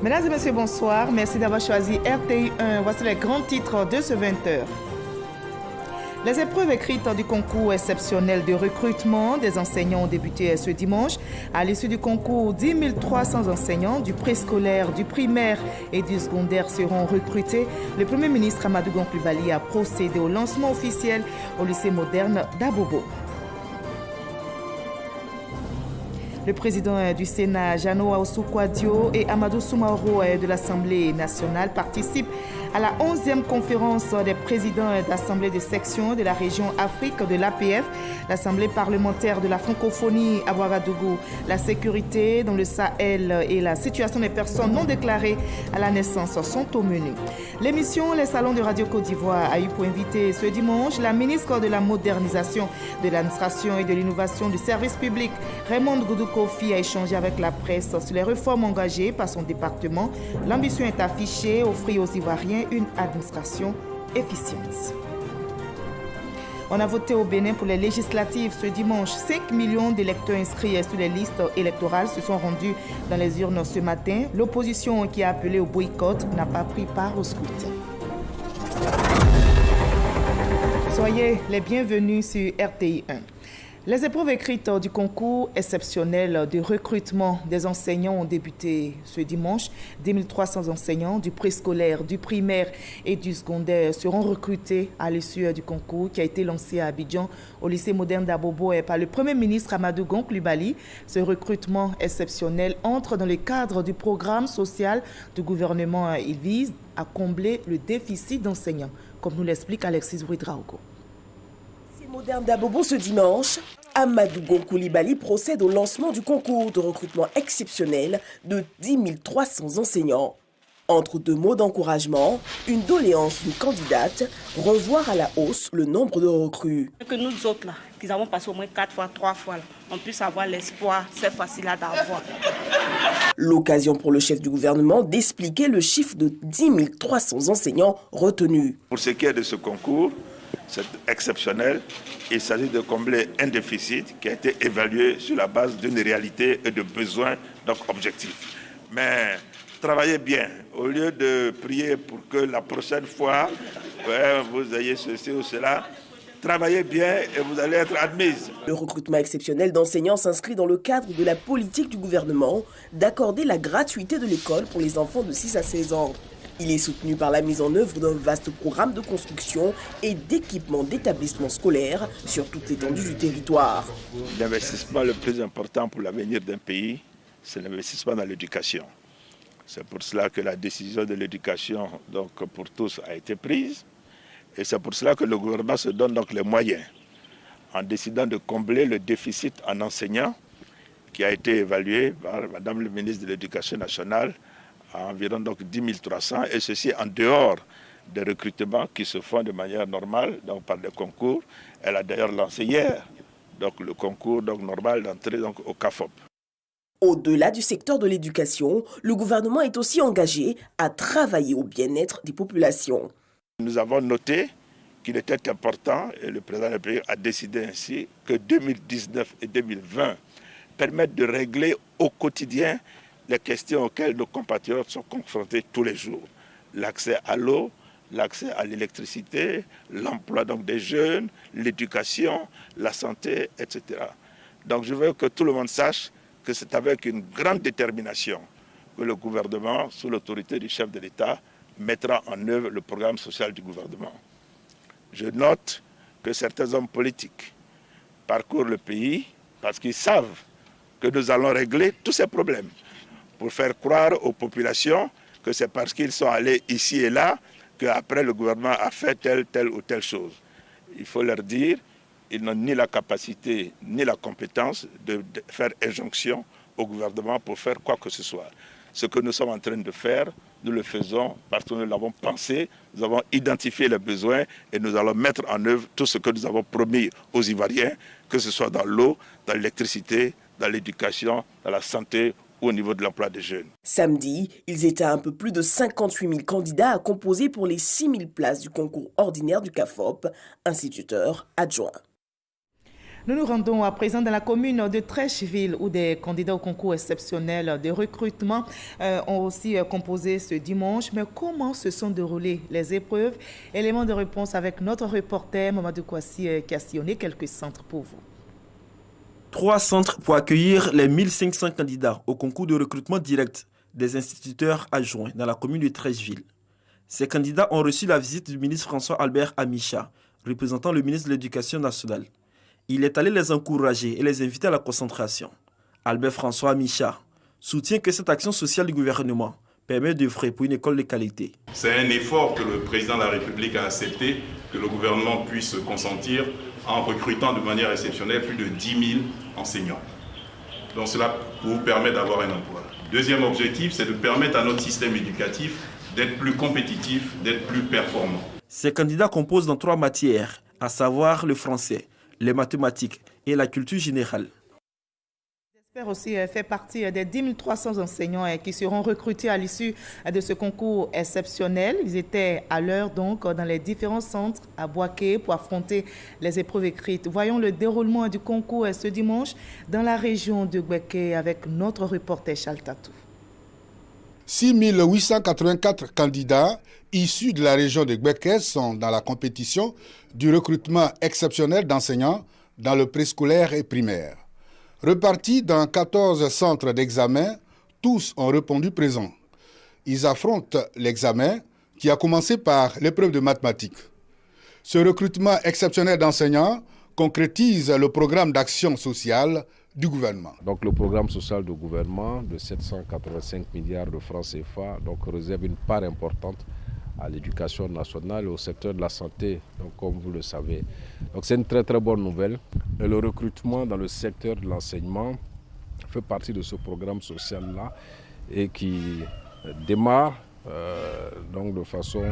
Mesdames et messieurs, bonsoir. Merci d'avoir choisi RTI 1. Voici les grands titres de ce 20h. Les épreuves écrites du concours exceptionnel de recrutement des enseignants ont débuté ce dimanche. À l'issue du concours, 10 300 enseignants du préscolaire, du primaire et du secondaire seront recrutés. Le Premier ministre Amadou Gon Coulibaly a procédé au lancement officiel au lycée moderne d'Abobo. Le président du Sénat, Jano Aousou-Kouadio, et Amadou Soumaoro de l'Assemblée nationale participent à la 11e conférence des présidents d'assemblée de section de la région Afrique de l'APF, l'Assemblée parlementaire de la francophonie à Ouagadougou. La sécurité dans le Sahel et la situation des personnes non déclarées à la naissance sont au menu. L'émission Les Salons de Radio Côte d'Ivoire a eu pour invité ce dimanche la ministre de la modernisation de l'administration et de l'innovation du service public, Raymond Goudou Kofi, a échangé avec la presse sur les réformes engagées par son département. L'ambition est affichée, offrir aux Ivoiriens une administration efficiente. On a voté au Bénin pour les législatives ce dimanche. 5 millions d'électeurs inscrits sur les listes électorales se sont rendus dans les urnes ce matin. L'opposition qui a appelé au boycott n'a pas pris part au scrutin. Soyez les bienvenus sur RTI 1. Les épreuves écrites du concours exceptionnel de recrutement des enseignants ont débuté ce dimanche. 10 300 enseignants du préscolaire, du primaire et du secondaire seront recrutés à l'issue du concours qui a été lancé à Abidjan au lycée moderne d'Abobo par le Premier ministre Amadou Gon Coulibaly. Ce recrutement exceptionnel entre dans le cadre du programme social du gouvernement. Il vise à combler le déficit d'enseignants, comme nous l'explique Alexis Ouidraogo. Moderne d'Abobo ce dimanche, Amadou Gon Coulibaly procède au lancement du concours de recrutement exceptionnel de 10 300 enseignants. Entre deux mots d'encouragement, une doléance d'une candidate, revoir à la hausse le nombre de recrues. Que nous autres, là, qui avons passé au moins 4 fois, 3 fois, là, on puisse avoir l'espoir, c'est facile à d'avoir. L'occasion pour le chef du gouvernement d'expliquer le chiffre de 10 300 enseignants retenus. Pour ce qui est de ce concours, c'est exceptionnel. Il s'agit de combler un déficit qui a été évalué sur la base d'une réalité et de besoins donc objectifs. Mais travaillez bien. Au lieu de prier pour que la prochaine fois, vous ayez ceci ou cela, travaillez bien et vous allez être admise. Le recrutement exceptionnel d'enseignants s'inscrit dans le cadre de la politique du gouvernement d'accorder la gratuité de l'école pour les enfants de 6 à 16 ans. Il est soutenu par la mise en œuvre d'un vaste programme de construction et d'équipement d'établissements scolaires sur toute l'étendue du territoire. L'investissement le plus important pour l'avenir d'un pays, c'est l'investissement dans l'éducation. C'est pour cela que la décision de l'éducation donc, pour tous a été prise. Et c'est pour cela que le gouvernement se donne donc les moyens, en décidant de combler le déficit en enseignants qui a été évalué par Madame le ministre de l'Éducation nationale à environ donc 10 300, et ceci en dehors des recrutements qui se font de manière normale, donc par des concours. Elle a d'ailleurs lancé hier donc, le concours donc, normal d'entrée donc, au CAFOP. Au-delà du secteur de l'éducation, le gouvernement est aussi engagé à travailler au bien-être des populations. Nous avons noté qu'il était important, et le président de la République a décidé ainsi, que 2019 et 2020 permettent de régler au quotidien les questions auxquelles nos compatriotes sont confrontés tous les jours. L'accès à l'eau, l'accès à l'électricité, l'emploi donc des jeunes, l'éducation, la santé, etc. Donc je veux que tout le monde sache que c'est avec une grande détermination que le gouvernement, sous l'autorité du chef de l'État, mettra en œuvre le programme social du gouvernement. Je note que certains hommes politiques parcourent le pays parce qu'ils savent que nous allons régler tous ces problèmes, pour faire croire aux populations que c'est parce qu'ils sont allés ici et là qu'après le gouvernement a fait telle ou telle chose. Il faut leur dire, ils n'ont ni la capacité ni la compétence de faire injonction au gouvernement pour faire quoi que ce soit. Ce que nous sommes en train de faire, nous le faisons parce que nous l'avons pensé, nous avons identifié les besoins et nous allons mettre en œuvre tout ce que nous avons promis aux Ivoiriens, que ce soit dans l'eau, dans l'électricité, dans l'éducation, dans la santé, au niveau de l'emploi des jeunes. Samedi, ils étaient un peu plus de 58 000 candidats à composer pour les 6 000 places du concours ordinaire du CAFOP, instituteur adjoint. Nous nous rendons à présent dans la commune de Trècheville où des candidats au concours exceptionnel de recrutement ont aussi composé ce dimanche. Mais comment se sont déroulées les épreuves? Élément de réponse avec notre reporter Mamadou Kouassi qui a sillonné quelques centres pour vous. 3 centres pour accueillir les 1500 candidats au concours de recrutement direct des instituteurs adjoints dans la commune de Trècheville. Ces candidats ont reçu la visite du ministre François-Albert Amicha, représentant le ministre de l'Éducation nationale. Il est allé les encourager et les inviter à la concentration. Albert François Amicha soutient que cette action sociale du gouvernement permet d'œuvrer pour une école de qualité. C'est un effort que le président de la République a accepté, que le gouvernement puisse consentir en recrutant de manière exceptionnelle plus de 10 000 enseignants. Donc cela vous permet d'avoir un emploi. Deuxième objectif, c'est de permettre à notre système éducatif d'être plus compétitif, d'être plus performant. Ces candidats composent dans 3 matières, à savoir le français, les mathématiques et la culture générale. J'espère aussi fait partie des 10 300 enseignants qui seront recrutés à l'issue de ce concours exceptionnel. Ils étaient à l'heure donc dans les différents centres à Boaké pour affronter les épreuves écrites. Voyons le déroulement du concours ce dimanche dans la région de Boaké avec notre reporter Chaltatou. 6 884 candidats issus de la région de Gbeke sont dans la compétition du recrutement exceptionnel d'enseignants dans le préscolaire et primaire. Repartis dans 14 centres d'examen, tous ont répondu présent. Ils affrontent l'examen qui a commencé par l'épreuve de mathématiques. Ce recrutement exceptionnel d'enseignants concrétise le programme d'action sociale du gouvernement. Donc le programme social du gouvernement de 785 milliards de francs CFA réserve une part importante à l'éducation nationale et au secteur de la santé, donc, comme vous le savez. Donc c'est une très très bonne nouvelle. Et le recrutement dans le secteur de l'enseignement fait partie de ce programme social-là et qui démarre donc de façon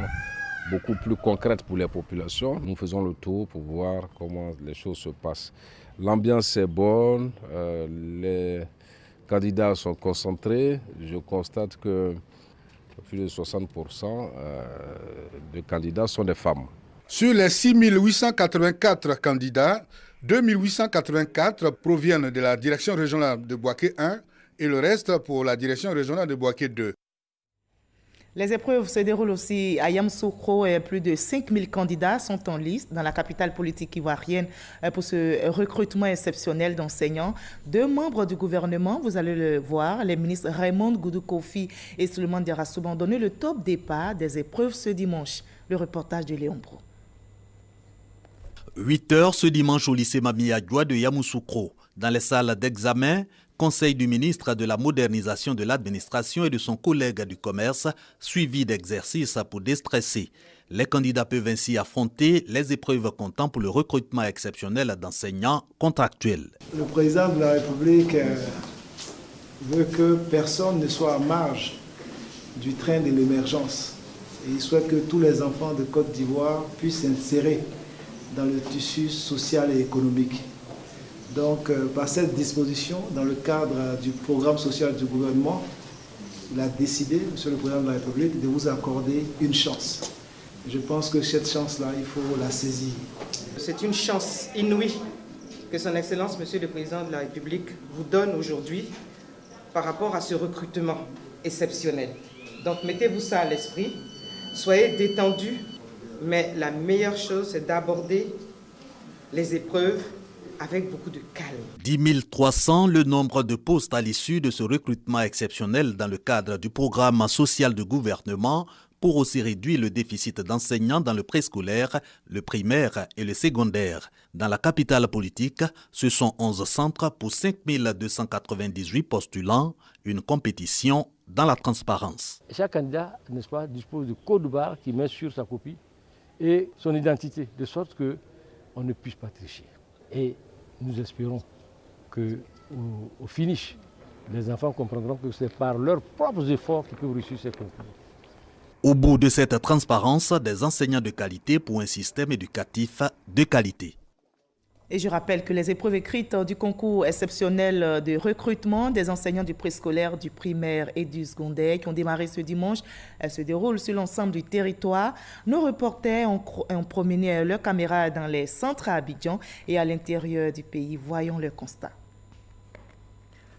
beaucoup plus concrète pour les populations. Nous faisons le tour pour voir comment les choses se passent. L'ambiance est bonne, les candidats sont concentrés. Je constate que plus de 60% de candidats sont des femmes. Sur les 6 884 candidats, 2 884 proviennent de la direction régionale de Boaké 1 et le reste pour la direction régionale de Boaké 2. Les épreuves se déroulent aussi à Yamoussoukro et plus de 5000 candidats sont en liste dans la capitale politique ivoirienne pour ce recrutement exceptionnel d'enseignants. 2 membres du gouvernement, vous allez le voir, les ministres Raymond Goudou Kofi et Souleymane Diarrasoub ont donné le top départ des épreuves ce dimanche. Le reportage de Léon Bro. 8 heures ce dimanche au lycée Mami Adjoua de Yamoussoukro. Dans les salles d'examen, conseil du ministre de la modernisation de l'administration et de son collègue du commerce, suivi d'exercices pour déstresser. Les candidats peuvent ainsi affronter les épreuves comptant pour le recrutement exceptionnel d'enseignants contractuels. Le président de la République veut que personne ne soit à marge du train de l'émergence. Et il souhaite que tous les enfants de Côte d'Ivoire puissent s'insérer dans le tissu social et économique. Donc, par cette disposition, dans le cadre du programme social du gouvernement, il a décidé, Monsieur le Président de la République, de vous accorder une chance. Je pense que cette chance-là, il faut la saisir. C'est une chance inouïe que Son Excellence, Monsieur le Président de la République, vous donne aujourd'hui par rapport à ce recrutement exceptionnel. Donc, mettez-vous ça à l'esprit, soyez détendus, mais la meilleure chose, c'est d'aborder les épreuves avec beaucoup de calme. 10 300, le nombre de postes à l'issue de ce recrutement exceptionnel dans le cadre du programme social de gouvernement pour aussi réduire le déficit d'enseignants dans le préscolaire, le primaire et le secondaire. Dans la capitale politique, ce sont 11 centres pour 5 298 postulants, une compétition dans la transparence. Chaque candidat, n'est-ce pas, dispose de code barre qui met sur sa copie et son identité, de sorte qu'on ne puisse pas tricher. Et nous espérons qu'au finish, les enfants comprendront que c'est par leurs propres efforts qu'ils peuvent réussir ces concours. Au bout de cette transparence, des enseignants de qualité pour un système éducatif de qualité. Et je rappelle que les épreuves écrites du concours exceptionnel de recrutement des enseignants du préscolaire, du primaire et du secondaire qui ont démarré ce dimanche se déroulent sur l'ensemble du territoire. Nos reporters ont promené leurs caméras dans les centres à Abidjan et à l'intérieur du pays. Voyons le constat.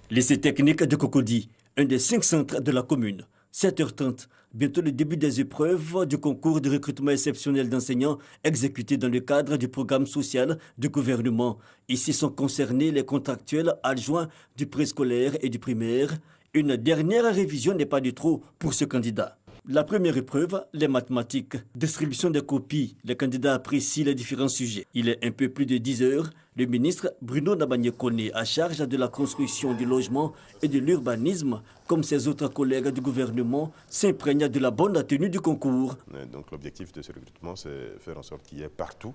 Lycée technique de Cocody, un des 5 centres de la commune. 7h30, bientôt le début des épreuves du concours de recrutement exceptionnel d'enseignants exécuté dans le cadre du programme social du gouvernement. Ici sont concernés les contractuels adjoints du préscolaire et du primaire. Une dernière révision n'est pas de trop pour ce candidat. La première épreuve, les mathématiques, distribution des copies. Les candidats apprécient les différents sujets. Il est un peu plus de 10 heures. Le ministre Bruno Nabagné-Koné, à charge de la construction du logement et de l'urbanisme, comme ses autres collègues du gouvernement, s'imprègne de la bonne tenue du concours. Donc l'objectif de ce recrutement, c'est faire en sorte qu'il y ait partout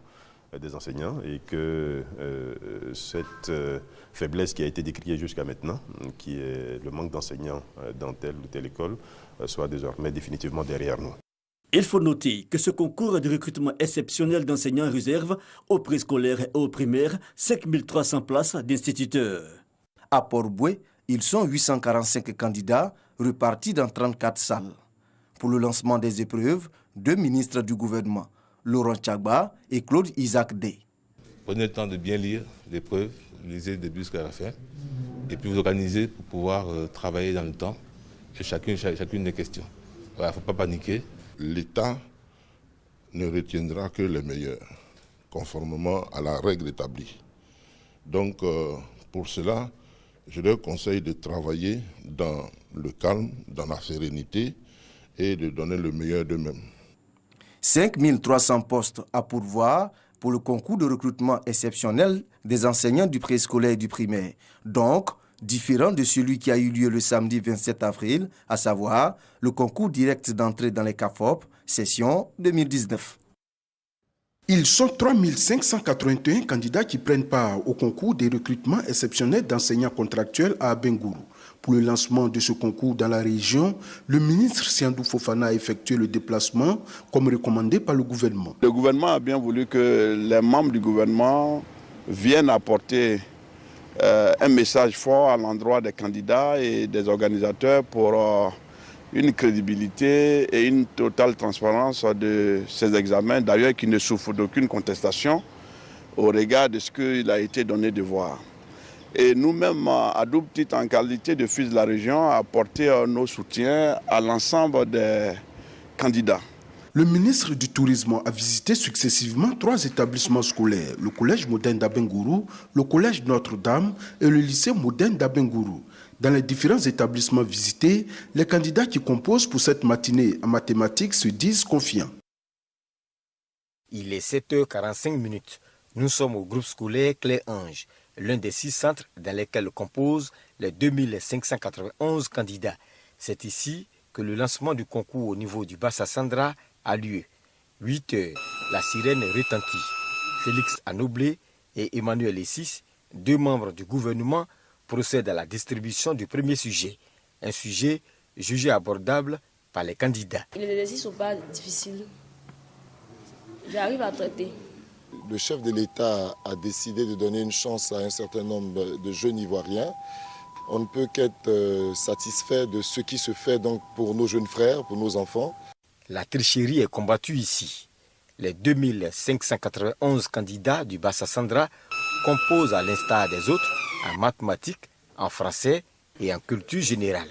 des enseignants et que cette faiblesse qui a été décriée jusqu'à maintenant, qui est le manque d'enseignants dans telle ou telle école, soit désormais définitivement derrière nous. Il faut noter que ce concours de recrutement exceptionnel d'enseignants réserve aux préscolaires et aux primaires 5300 places d'instituteurs. À Port-Boué, ils sont 845 candidats repartis dans 34 salles. Pour le lancement des épreuves, 2 ministres du gouvernement, Laurent Tchagba et Claude Isaac Day. Prenez le temps de bien lire l'épreuve, lisez le début jusqu'à la fin, et puis vous organisez pour pouvoir travailler dans le temps et chacune des questions. Il ne faut pas paniquer. L'État ne retiendra que les meilleurs, conformément à la règle établie. Donc, pour cela, je leur conseille de travailler dans le calme, dans la sérénité et de donner le meilleur d'eux-mêmes. 5300 postes à pourvoir pour le concours de recrutement exceptionnel des enseignants du préscolaire et du primaire. Donc, différent de celui qui a eu lieu le samedi 27 avril, à savoir le concours direct d'entrée dans les CAFOP, session 2019. Ils sont 3581 candidats qui prennent part au concours des recrutements exceptionnels d'enseignants contractuels à Abengourou. Pour le lancement de ce concours dans la région, le ministre Siandou Fofana a effectué le déplacement comme recommandé par le gouvernement. Le gouvernement a bien voulu que les membres du gouvernement viennent apporter un message fort à l'endroit des candidats et des organisateurs pour une crédibilité et une totale transparence de ces examens, d'ailleurs qui ne souffrent d'aucune contestation au regard de ce qu'il a été donné de voir. Et nous-mêmes, à double titre, en qualité de fils de la région, apporter nos soutiens à l'ensemble des candidats. Le ministre du Tourisme a visité successivement 3 établissements scolaires, le collège moderne d'Abengourou, le collège Notre-Dame et le lycée moderne d'Abengourou. Dans les différents établissements visités, les candidats qui composent pour cette matinée en mathématiques se disent confiants. Il est 7h45. Nous sommes au groupe scolaire Claire-Ange, l'un des 6 centres dans lesquels composent les 2591 candidats. C'est ici que le lancement du concours au niveau du Bassa Sandra a lieu. 8h, la sirène retentit. Félix Anoblé et Emmanuel Essis, 2 membres du gouvernement, procèdent à la distribution du premier sujet. Un sujet jugé abordable par les candidats. Les exercices ne sont pas difficiles. J'arrive à traiter. Le chef de l'État a décidé de donner une chance à un certain nombre de jeunes Ivoiriens. On ne peut qu'être satisfait de ce qui se fait donc pour nos jeunes frères, pour nos enfants. La tricherie est combattue ici. Les 2591 candidats du Bassa Sandra composent à l'instar des autres en mathématiques, en français et en culture générale.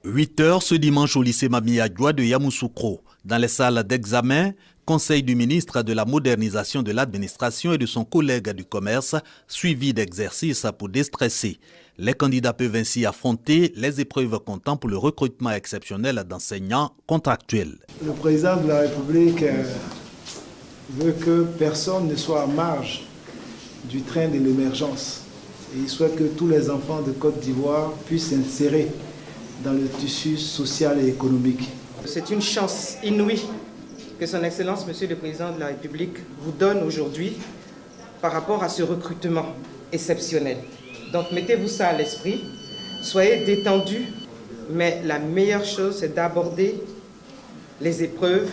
8h ce dimanche au lycée Mami Adjoua de Yamoussoukro. Dans les salles d'examen, conseil du ministre de la modernisation de l'administration et de son collègue du commerce, suivi d'exercices pour déstresser. Les candidats peuvent ainsi affronter les épreuves comptant pour le recrutement exceptionnel d'enseignants contractuels. Le président de la République veut que personne ne soit à marge du train de l'émergence. Et il souhaite que tous les enfants de Côte d'Ivoire puissent s'insérer dans le tissu social et économique. C'est une chance inouïe que son Excellence, Monsieur le Président de la République, vous donne aujourd'hui par rapport à ce recrutement exceptionnel. Donc mettez-vous ça à l'esprit, soyez détendus, mais la meilleure chose c'est d'aborder les épreuves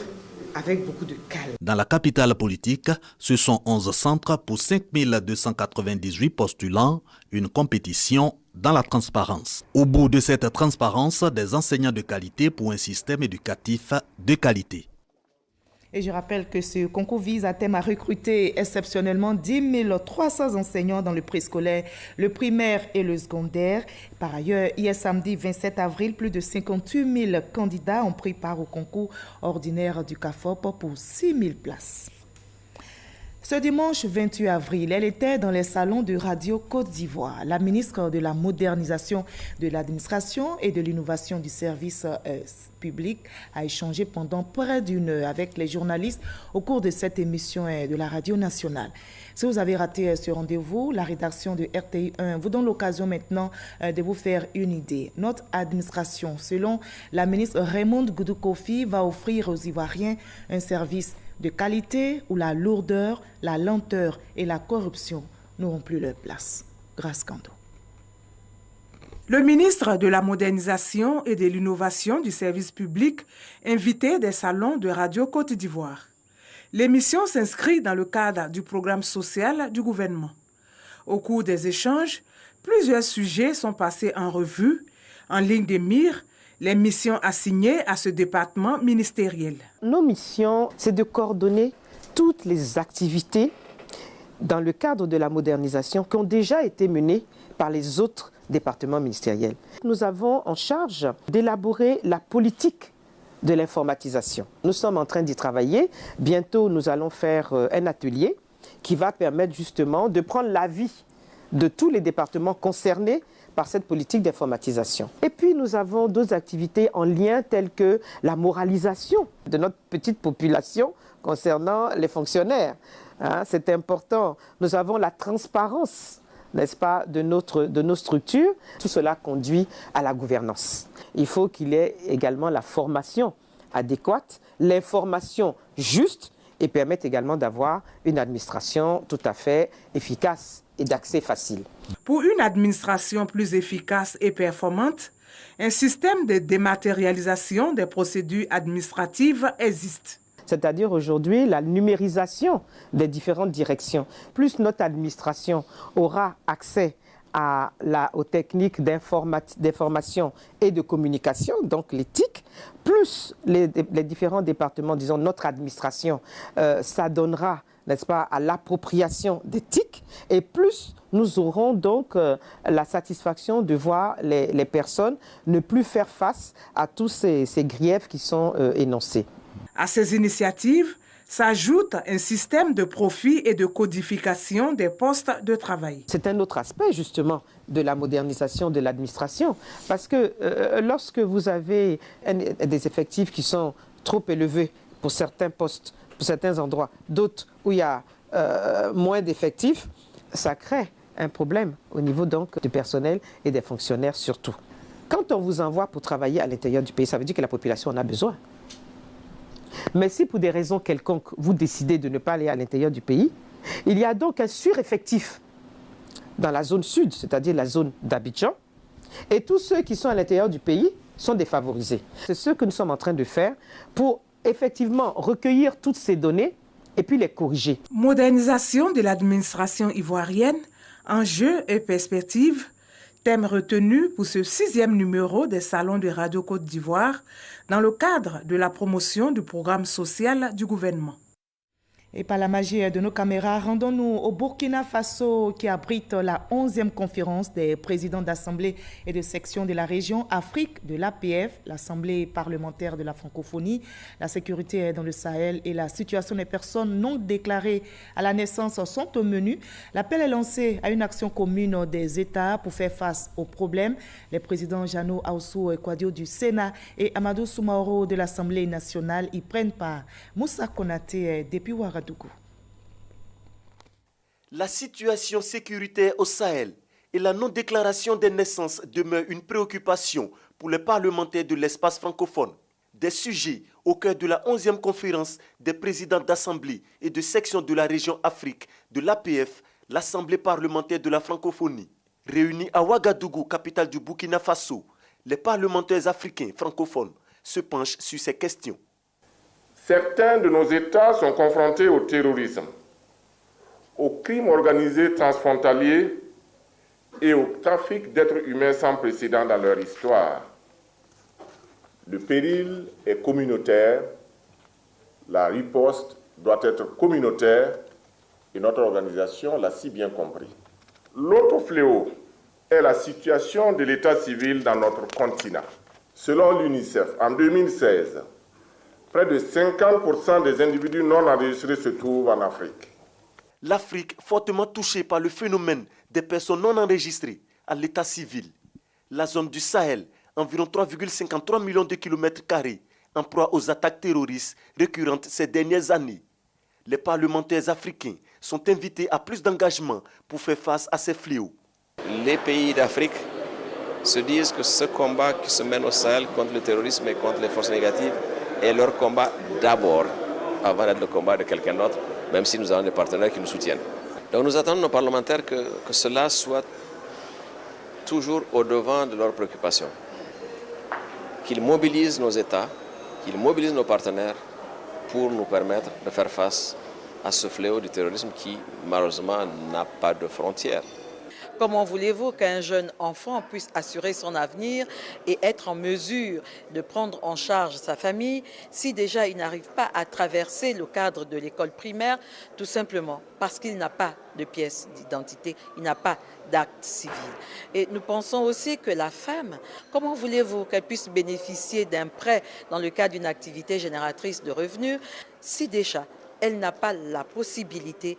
avec beaucoup de calme. Dans la capitale politique, ce sont 11 centres pour 5298 postulants, une compétition dans la transparence. Au bout de cette transparence, des enseignants de qualité pour un système éducatif de qualité. Et je rappelle que ce concours vise à thème à recruter exceptionnellement 10 300 enseignants dans le préscolaire, le primaire et le secondaire. Par ailleurs, hier samedi 27 avril, plus de 58 000 candidats ont pris part au concours ordinaire du CAFOP pour 6 000 places. Ce dimanche 28 avril, elle était dans les salons de Radio Côte d'Ivoire. La ministre de la Modernisation de l'Administration et de l'Innovation du Service public a échangé pendant près d'une heure avec les journalistes au cours de cette émission de la Radio nationale. Si vous avez raté ce rendez-vous, la rédaction de RTI 1 vous donne l'occasion maintenant de vous faire une idée. Notre administration, selon la ministre Raymonde Goudou Kofi, va offrir aux Ivoiriens un service de qualité où la lourdeur, la lenteur et la corruption n'auront plus leur place. Grâce Kando. Le ministre de la Modernisation et de l'Innovation du Service public invitait des salons de Radio Côte d'Ivoire. L'émission s'inscrit dans le cadre du programme social du gouvernement. Au cours des échanges, plusieurs sujets sont passés en revue, en ligne de mire, les missions assignées à ce département ministériel. Nos missions, c'est de coordonner toutes les activités dans le cadre de la modernisation qui ont déjà été menées par les autres départements ministériels. Nous avons en charge d'élaborer la politique de l'informatisation. Nous sommes en train d'y travailler. Bientôt, nous allons faire un atelier qui va permettre justement de prendre l'avis de tous les départements concernés par cette politique d'informatisation. Et puis nous avons d'autres activités en lien telles que la moralisation de notre petite population concernant les fonctionnaires. C'est important. Nous avons la transparence, n'est-ce pas, de nos structures. Tout cela conduit à la gouvernance. Il faut qu'il y ait également la formation adéquate, l'information juste et permettre également d'avoir une administration tout à fait efficace et d'accès facile. Pour une administration plus efficace et performante, un système de dématérialisation des procédures administratives existe. C'est-à-dire aujourd'hui la numérisation des différentes directions. Plus notre administration aura accès aux techniques d'information et de communication, donc l'éthique, plus les différents départements, disons notre administration, ça donnera, n'est-ce pas, à l'appropriation d'éthique, et plus nous aurons donc la satisfaction de voir les personnes ne plus faire face à tous ces griefs qui sont énoncés. À ces initiatives s'ajoute un système de profit et de codification des postes de travail. C'est un autre aspect justement de la modernisation de l'administration, parce que lorsque vous avez des effectifs qui sont trop élevés pour certains postes, pour certains endroits, d'autres où il y a moins d'effectifs, ça crée un problème au niveau donc du personnel et des fonctionnaires surtout. Quand on vous envoie pour travailler à l'intérieur du pays, ça veut dire que la population en a besoin. Mais si pour des raisons quelconques, vous décidez de ne pas aller à l'intérieur du pays, il y a donc un sureffectif dans la zone sud, c'est-à-dire la zone d'Abidjan, et tous ceux qui sont à l'intérieur du pays sont défavorisés. C'est ce que nous sommes en train de faire pour effectivement recueillir toutes ces données et puis les corriger. Modernisation de l'administration ivoirienne, enjeux et perspectives. Thème retenu pour ce 6e numéro des salons de Radio Côte d'Ivoire dans le cadre de la promotion du programme social du gouvernement. Et par la magie de nos caméras, rendons-nous au Burkina Faso qui abrite la 11e conférence des présidents d'assemblée et de section de la région Afrique de l'APF, l'Assemblée parlementaire de la francophonie, la sécurité dans le Sahel et la situation des personnes non déclarées à la naissance sont au menu. L'appel est lancé à une action commune des États pour faire face aux problèmes. Les présidents Jano Aoussou Kouadio du Sénat et Amadou Soumaoro de l'Assemblée nationale y prennent part. Moussa Konaté depuis Ouagadougou. La situation sécuritaire au Sahel et la non-déclaration des naissances demeurent une préoccupation pour les parlementaires de l'espace francophone. Des sujets au cœur de la 11e conférence des présidents d'assemblée et de section de la région Afrique de l'APF, l'Assemblée parlementaire de la francophonie. Réunis à Ouagadougou, capitale du Burkina Faso, les parlementaires africains francophones se penchent sur ces questions. Certains de nos États sont confrontés au terrorisme, au crime organisé transfrontalier et au trafic d'êtres humains sans précédent dans leur histoire. Le péril est communautaire, la riposte doit être communautaire et notre organisation l'a si bien compris. L'autre fléau est la situation de l'état civil dans notre continent. Selon l'UNICEF, en 2016, près de 50% des individus non enregistrés se trouvent en Afrique. L'Afrique, fortement touchée par le phénomène des personnes non enregistrées à l'état civil. La zone du Sahel, environ 3,53 millions de kilomètres carrés, en proie aux attaques terroristes récurrentes ces dernières années. Les parlementaires africains sont invités à plus d'engagement pour faire face à ces fléaux. Les pays d'Afrique se disent que ce combat qui se mène au Sahel contre le terrorisme et contre les forces négatives est leur combat d'abord, avant d'être le combat de quelqu'un d'autre, même si nous avons des partenaires qui nous soutiennent. Donc nous attendons nos parlementaires que cela soit toujours au-devant de leurs préoccupations, qu'ils mobilisent nos États, qu'ils mobilisent nos partenaires pour nous permettre de faire face à ce fléau du terrorisme qui, malheureusement, n'a pas de frontières. Comment voulez-vous qu'un jeune enfant puisse assurer son avenir et être en mesure de prendre en charge sa famille si déjà il n'arrive pas à traverser le cadre de l'école primaire, tout simplement parce qu'il n'a pas de pièce d'identité, il n'a pas d'acte civil. Et nous pensons aussi que la femme, comment voulez-vous qu'elle puisse bénéficier d'un prêt dans le cadre d'une activité génératrice de revenus si déjà elle n'a pas la possibilité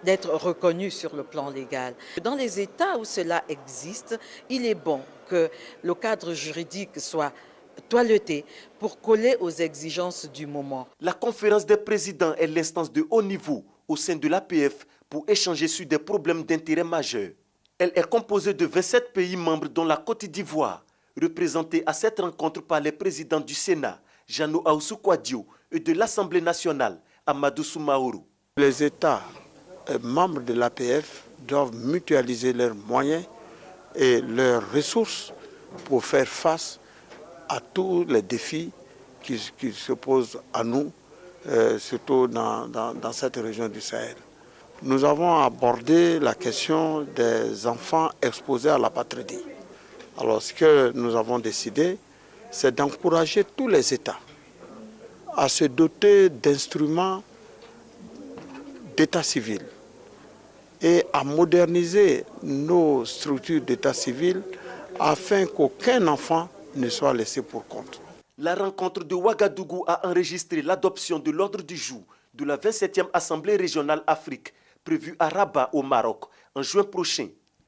d'être reconnue sur le plan légal. Dans les États où cela existe, il est bon que le cadre juridique soit toiletté pour coller aux exigences du moment. La conférence des présidents est l'instance de haut niveau au sein de l'APF pour échanger sur des problèmes d'intérêt majeurs. Elle est composée de 27 pays membres dont la Côte d'Ivoire, représentée à cette rencontre par les présidents du Sénat, Jano Ahoussou-Kouadio, et de l'Assemblée nationale, Amadou Soumaoro. Les États membres de l'APF doivent mutualiser leurs moyens et leurs ressources pour faire face à tous les défis qui se posent à nous, surtout dans cette région du Sahel. Nous avons abordé la question des enfants exposés à l'apatridie. Alors ce que nous avons décidé, c'est d'encourager tous les États à se doter d'instruments d'état civil et à moderniser nos structures d'état civil afin qu'aucun enfant ne soit laissé pour compte. La rencontre de Ouagadougou a enregistré l'adoption de l'ordre du jour de la 27e Assemblée régionale Afrique, prévue à Rabat au Maroc en juin prochain.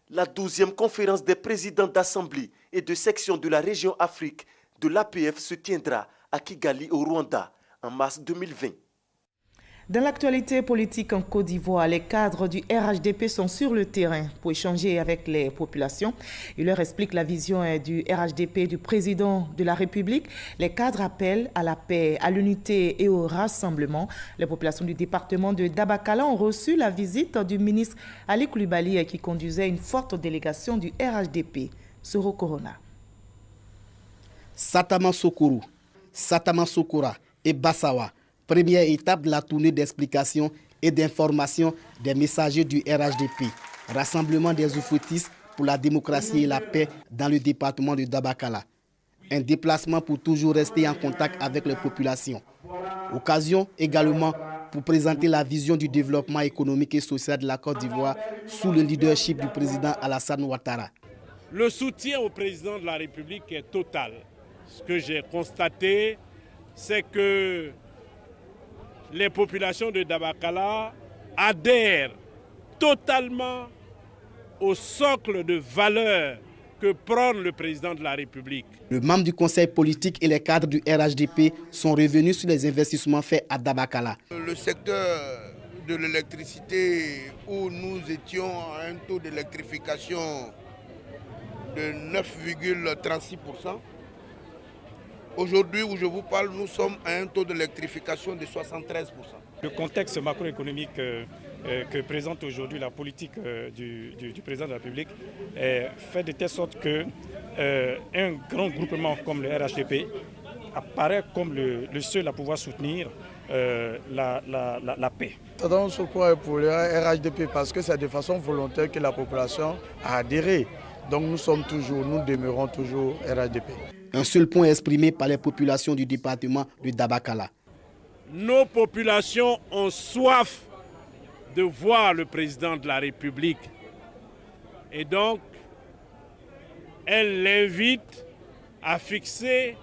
La 12e conférence des présidents d'assemblée et de section de la région Afrique de l'APF se tiendra à Kigali au Rwanda en mars 2020. Dans l'actualité politique en Côte d'Ivoire, les cadres du RHDP sont sur le terrain pour échanger avec les populations. Ils leur expliquent la vision du RHDP du président de la République. Les cadres appellent à la paix, à l'unité et au rassemblement. Les populations du département de Dabakala ont reçu la visite du ministre Ali Koulibaly qui conduisait une forte délégation du RHDP. Soro Corona. Satama Sokoro, Satama Sokora et Bassawa. Première étape de la tournée d'explication et d'information des messagers du RHDP. Rassemblement des oufoutistes pour la démocratie et la paix dans le département de Dabakala. Un déplacement pour toujours rester en contact avec les populations. Occasion également pour présenter la vision du développement économique et social de la Côte d'Ivoire sous le leadership du président Alassane Ouattara. Le soutien au président de la République est total. Ce que j'ai constaté, c'est que les populations de Dabakala adhèrent totalement au socle de valeurs que prône le président de la République. Les membres du conseil politique et les cadres du RHDP sont revenus sur les investissements faits à Dabakala. Le secteur de l'électricité où nous étions à un taux d'électrification de 9,36%. Aujourd'hui, où je vous parle, nous sommes à un taux d'électrification de 73%. Le contexte macroéconomique que présente aujourd'hui la politique du président de la République fait de telle sorte qu'un grand groupement comme le RHDP apparaît comme le seul à pouvoir soutenir la paix. Tendance sur quoi pour le RHDP parce que c'est de façon volontaire que la population a adhéré. Donc nous demeurons toujours RHDP. Un seul point exprimé par les populations du département de Dabakala. Nos populations ont soif de voir le président de la République. Et donc, elle l'invite à fixer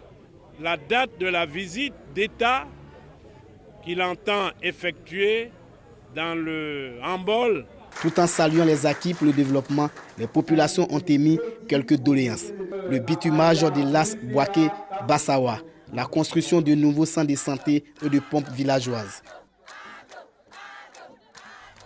la date de la visite d'État qu'il entend effectuer dans le Hambol. Tout en saluant les acquis pour le développement, les populations ont émis quelques doléances. Le bitumage de l'As Boaké Bassawa, la construction de nouveaux centres de santé et de pompes villageoises.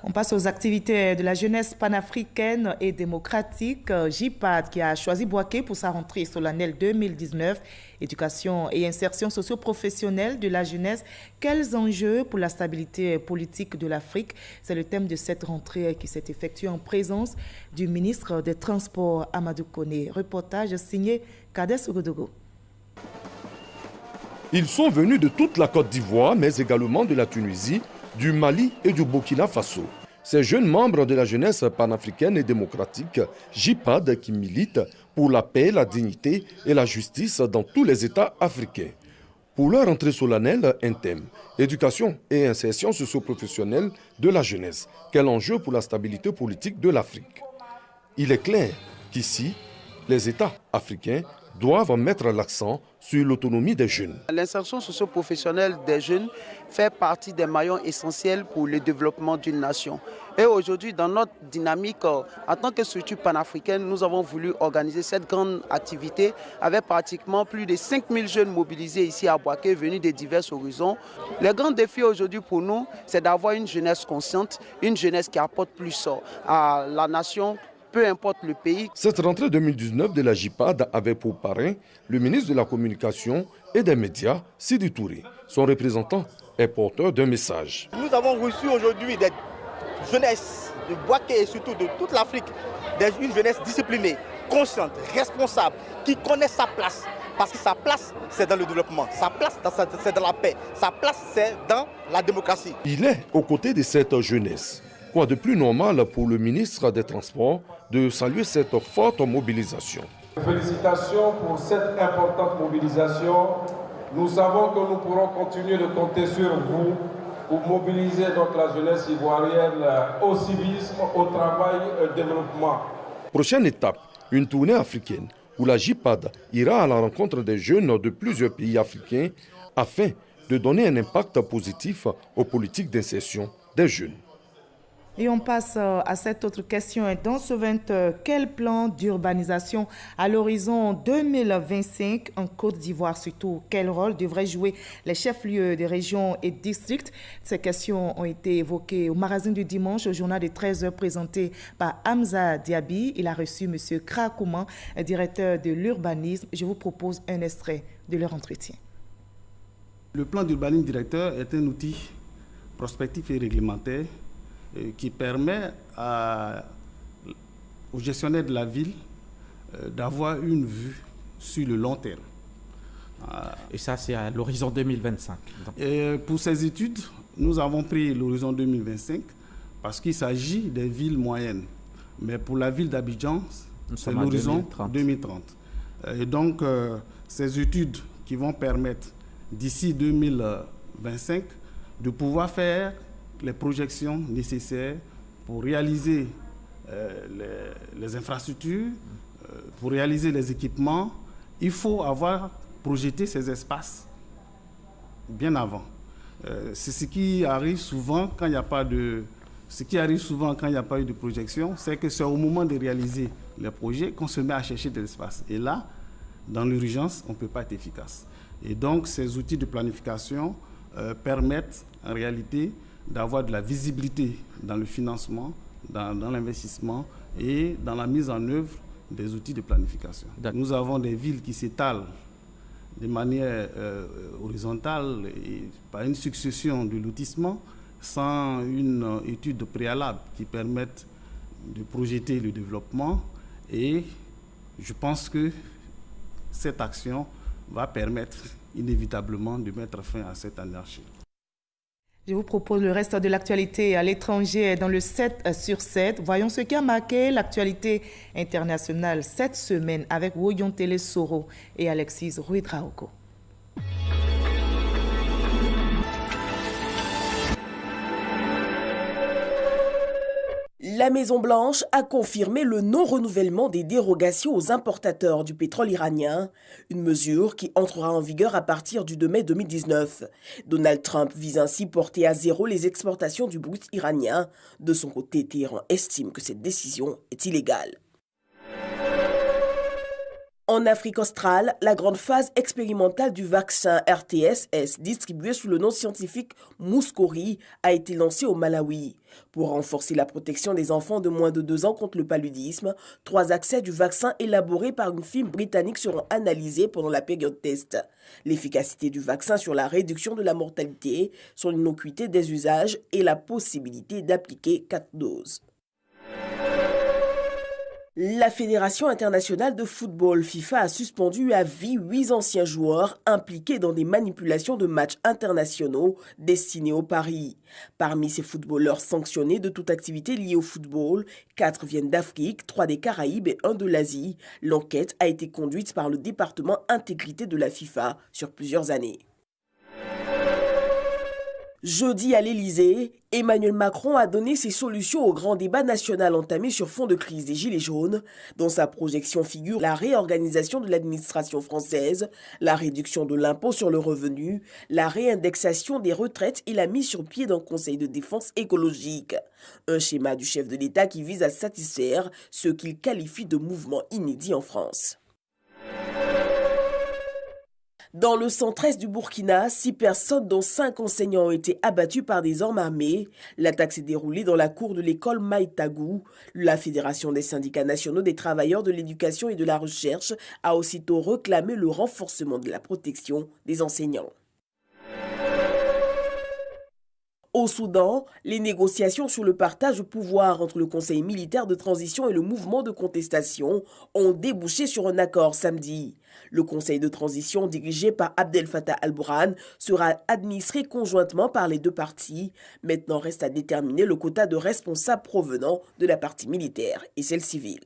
On passe aux activités de la jeunesse panafricaine et démocratique. JIPAD qui a choisi Boaké pour sa rentrée solennelle 2019. Éducation et insertion socio-professionnelle de la jeunesse. Quels enjeux pour la stabilité politique de l'Afrique? C'est le thème de cette rentrée qui s'est effectuée en présence du ministre des Transports Amadou Koné. Reportage signé Kades Ougodogo. Ils sont venus de toute la Côte d'Ivoire, mais également de la Tunisie, du Mali et du Burkina Faso. Ces jeunes membres de la jeunesse panafricaine et démocratique, JIPAD, qui militent pour la paix, la dignité et la justice dans tous les États africains. Pour leur entrée solennelle, un thème, éducation et insertion socio-professionnelle de la jeunesse. Quel enjeu pour la stabilité politique de l'Afrique? Il est clair qu'ici, les États africains doivent mettre l'accent sur l'autonomie des jeunes. L'insertion socio-professionnelle des jeunes fait partie des maillons essentiels pour le développement d'une nation. Et aujourd'hui, dans notre dynamique, en tant que structure panafricaine, nous avons voulu organiser cette grande activité avec pratiquement plus de 5000 jeunes mobilisés ici à Boaké, venus de divers horizons. Le grand défi aujourd'hui pour nous, c'est d'avoir une jeunesse consciente, une jeunesse qui apporte plus à la nation, peu importe le pays. Cette rentrée 2019 de la JIPAD avait pour parrain le ministre de la Communication et des Médias, Sidi Touré. Son représentant est porteur d'un message. Nous avons reçu aujourd'hui des jeunesses de Boaké et surtout de toute l'Afrique, une jeunesse disciplinée, consciente, responsable, qui connaît sa place. Parce que sa place, c'est dans le développement, sa place, c'est dans la paix, sa place, c'est dans la démocratie. Il est aux côtés de cette jeunesse. Quoi de plus normal pour le ministre des Transports de saluer cette forte mobilisation. Félicitations pour cette importante mobilisation. Nous savons que nous pourrons continuer de compter sur vous pour mobiliser donc la jeunesse ivoirienne au civisme, au travail et au développement. Prochaine étape, une tournée africaine où la JIPAD ira à la rencontre des jeunes de plusieurs pays africains afin de donner un impact positif aux politiques d'insertion des jeunes. Et on passe à cette autre question. Dans ce 20, quel plan d'urbanisation à l'horizon 2025 en Côte d'Ivoire surtout? Quel rôle devraient jouer les chefs-lieux des régions et districts? Ces questions ont été évoquées au magazine du dimanche, au journal de 13h présenté par Hamza Diaby. Il a reçu M. Krakouman, directeur de l'urbanisme. Je vous propose un extrait de leur entretien. Le plan d'urbanisme directeur est un outil prospectif et réglementaire qui permet aux gestionnaires de la ville d'avoir une vue sur le long terme. Et ça, c'est à l'horizon 2025. Et pour ces études, nous avons pris l'horizon 2025 parce qu'il s'agit des villes moyennes. Mais pour la ville d'Abidjan, c'est l'horizon 2030. Et donc, ces études qui vont permettre d'ici 2025 de pouvoir faire les projections nécessaires pour réaliser les infrastructures, pour réaliser les équipements. Il faut avoir projeté ces espaces bien avant. C'est ce qui arrive souvent quand il n'y a pas de... Ce qui arrive souvent quand il n'y a pas eu de projection, c'est que c'est au moment de réaliser les projets qu'on se met à chercher de l'espace. Et là, dans l'urgence, on ne peut pas être efficace. Et donc, ces outils de planification permettent en réalité d'avoir de la visibilité dans le financement, dans l'investissement et dans la mise en œuvre des outils de planification. Nous avons des villes qui s'étalent de manière horizontale et par une succession de lotissements sans une étude préalable qui permette de projeter le développement. Et je pense que cette action va permettre inévitablement de mettre fin à cette anarchie. Je vous propose le reste de l'actualité à l'étranger dans le 7 sur 7. Voyons ce qui a marqué l'actualité internationale cette semaine avec Woyon Télé Soro et Alexis Ruidraoko. La Maison-Blanche a confirmé le non-renouvellement des dérogations aux importateurs du pétrole iranien, une mesure qui entrera en vigueur à partir du 2 mai 2019. Donald Trump vise ainsi porter à zéro les exportations du brut iranien. De son côté, Téhéran estime que cette décision est illégale. En Afrique australe, la grande phase expérimentale du vaccin RTS-S, distribué sous le nom scientifique Mouskori, a été lancée au Malawi. Pour renforcer la protection des enfants de moins de 2 ans contre le paludisme, 3 accès du vaccin élaborés par une firme britannique seront analysés pendant la période test. L'efficacité du vaccin sur la réduction de la mortalité, son innocuité des usages et la possibilité d'appliquer 4 doses. La Fédération internationale de football FIFA a suspendu à vie 8 anciens joueurs impliqués dans des manipulations de matchs internationaux destinés au Paris. Parmi ces footballeurs sanctionnés de toute activité liée au football, 4 viennent d'Afrique, 3 des Caraïbes et 1 de l'Asie. L'enquête a été conduite par le département intégrité de la FIFA sur plusieurs années. Jeudi à l'Élysée, Emmanuel Macron a donné ses solutions au grand débat national entamé sur fond de crise des Gilets jaunes. Dans sa projection figure la réorganisation de l'administration française, la réduction de l'impôt sur le revenu, la réindexation des retraites et la mise sur pied d'un conseil de défense écologique. Un schéma du chef de l'État qui vise à satisfaire ce qu'il qualifie de mouvement inédit en France. Dans le centre-est du Burkina, 6 personnes dont 5 enseignants ont été abattus par des hommes armés. L'attaque s'est déroulée dans la cour de l'école Maïtagou. La Fédération des syndicats nationaux des travailleurs de l'éducation et de la recherche a aussitôt réclamé le renforcement de la protection des enseignants. Au Soudan, les négociations sur le partage de pouvoir entre le Conseil militaire de transition et le mouvement de contestation ont débouché sur un accord samedi. Le Conseil de transition, dirigé par Abdel Fattah al-Burhan, sera administré conjointement par les 2 parties. Maintenant reste à déterminer le quota de responsables provenant de la partie militaire et celle civile.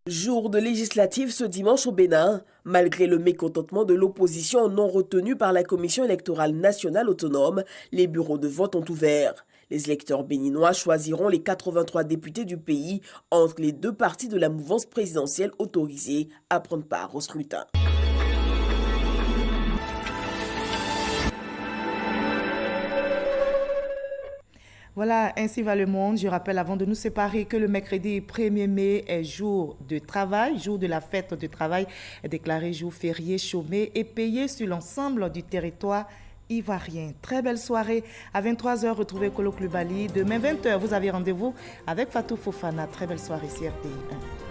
Jour de législative ce dimanche au Bénin. Malgré le mécontentement de l'opposition non retenu par la Commission électorale nationale autonome, les bureaux de vote ont ouvert. Les électeurs béninois choisiront les 83 députés du pays entre les 2 partis de la mouvance présidentielle autorisés à prendre part au scrutin. Voilà, ainsi va le monde. Je rappelle avant de nous séparer que le mercredi 1er mai est jour de travail, jour de la fête de travail, déclaré jour férié, chômé et payé sur l'ensemble du territoire ivoirien. Très belle soirée. À 23h, retrouvez Kolo Klubali. Demain 20h, vous avez rendez-vous avec Fatou Fofana. Très belle soirée sur RTI 1.